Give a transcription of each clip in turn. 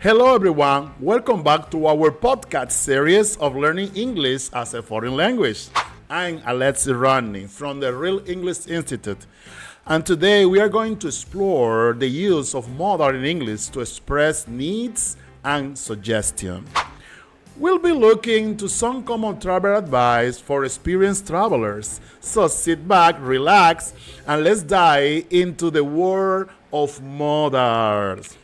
Hello everyone, welcome back to our podcast series of learning English as a foreign language. I'm Alexis Radney from the Rhill English Institute, and today we are going to explore the use of modern English to express needs and suggestions. We'll be looking to some common travel advice for experienced travelers. So sit back, relax, and let's dive into the world of modals.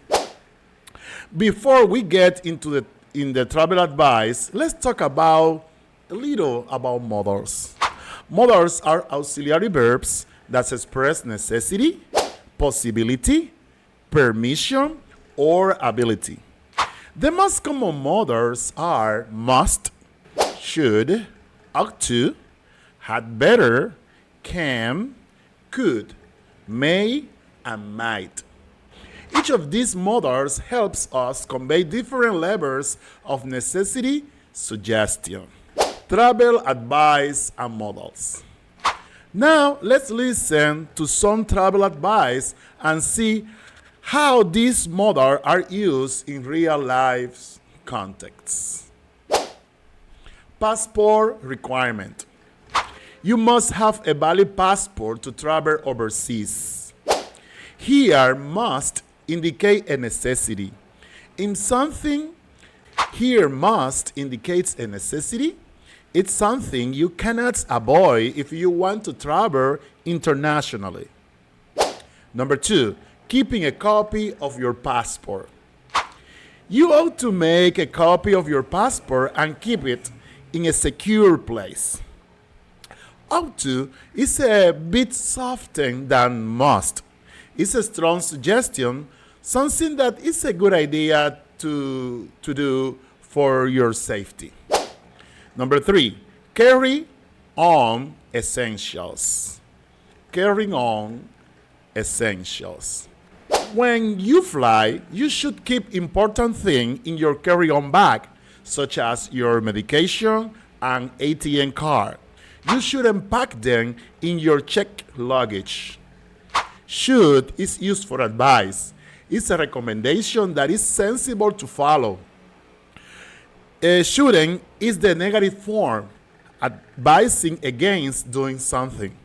Before we get into the travel advice, let's talk a little about modals. Modals are auxiliary verbs that express necessity, possibility, permission, or ability. The most common modals are must, should, ought to, had better, can, could, may, and might. Each of these modals helps us convey different levels of necessity, suggestion. Travel advice and modals. Now, let's listen to some travel advice and see how these modals are used in real life contexts. Passport requirement. You must have a valid passport to travel overseas. Here, must indicate a necessity. In something, here must indicates a necessity. It's something you cannot avoid if you want to travel internationally. Number 2, keeping a copy of your passport. You ought to make a copy of your passport and keep it in a secure place. Ought to is a bit softer than must. It's a strong suggestion, something that is a good idea to do for your safety. Number 3, carry on essentials. Carrying on essentials. When you fly, you should keep important things in your carry-on bag, such as your medication and ATM card. You should unpack them in your checked luggage. Should is used for advice. It's a recommendation that is sensible to follow. Shouldn't is the negative form, advising against doing something.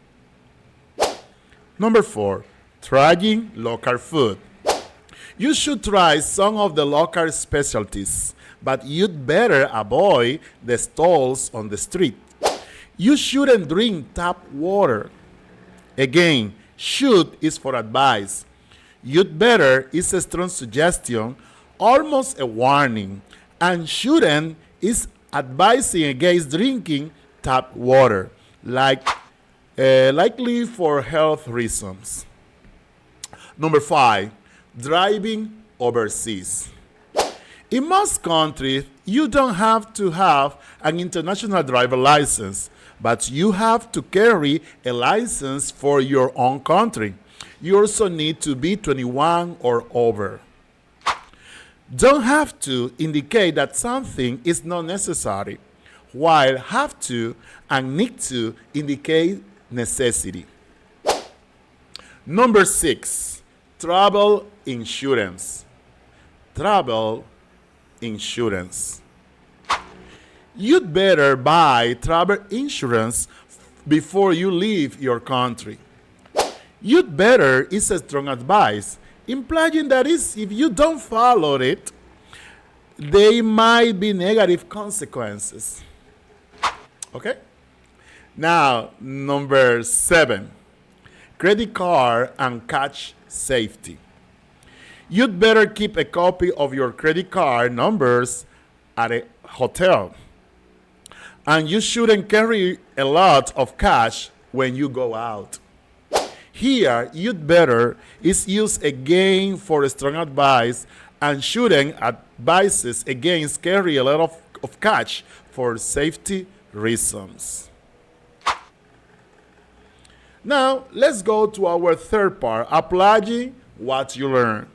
Number 4, trying local food. You should try some of the local specialties, but you'd better avoid the stalls on the street. You shouldn't drink tap water. Again, should is for advice. You'd better is a strong suggestion, almost a warning, and shouldn't is advising against drinking tap water, likely for health reasons. Number 5, driving overseas. In most countries, you don't have to have an international driver license, but you have to carry a license for your own country. You also need to be 21 or over. Don't have to indicate that something is not necessary, while have to and need to indicate necessity. Number 6, travel insurance. Travel insurance. You'd better buy travel insurance before you leave your country. You'd better is a strong advice, implying that if you don't follow it, there might be negative consequences. Okay? Now, number 7, credit card and cash safety. You'd better keep a copy of your credit card numbers at a hotel. And you shouldn't carry a lot of cash when you go out. Here, you'd better is used again for strong advice and shouldn't advises against carry a lot of cash for safety reasons. Now, let's go to our third part, applying what you learn.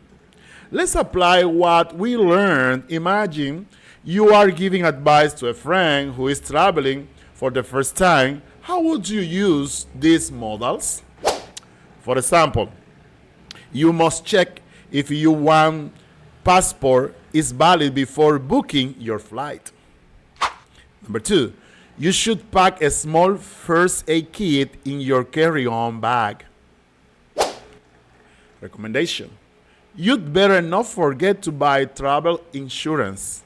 Let's apply what we learned. Imagine you are giving advice to a friend who is traveling for the first time. How would you use these modals? For example, you must check if you want passport is valid before booking your flight. Number 2, you should pack a small first aid kit in your carry-on bag. Recommendation: you'd better not forget to buy travel insurance.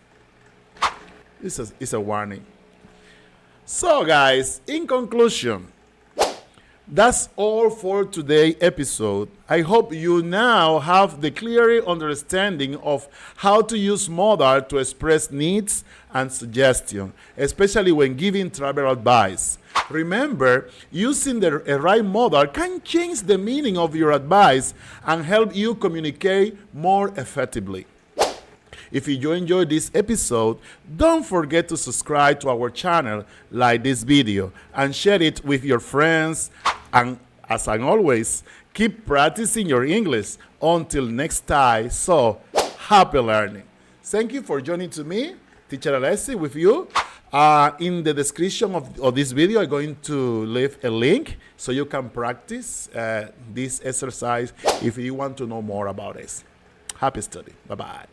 This is a warning. So guys, in conclusion, that's all for today's episode. I hope you now have the clear understanding of how to use modal to express needs and suggestions, especially when giving travel advice. Remember, using the right modal can change the meaning of your advice and help you communicate more effectively. If you enjoyed this episode, don't forget to subscribe to our channel, like this video, and share it with your friends. And as always, keep practicing your English. Until next time, so happy learning. Thank you for joining to me, Teacher Alexis, with you. In the description of this video, I'm going to leave a link so you can practice this exercise if you want to know more about it. Happy study. Bye-bye.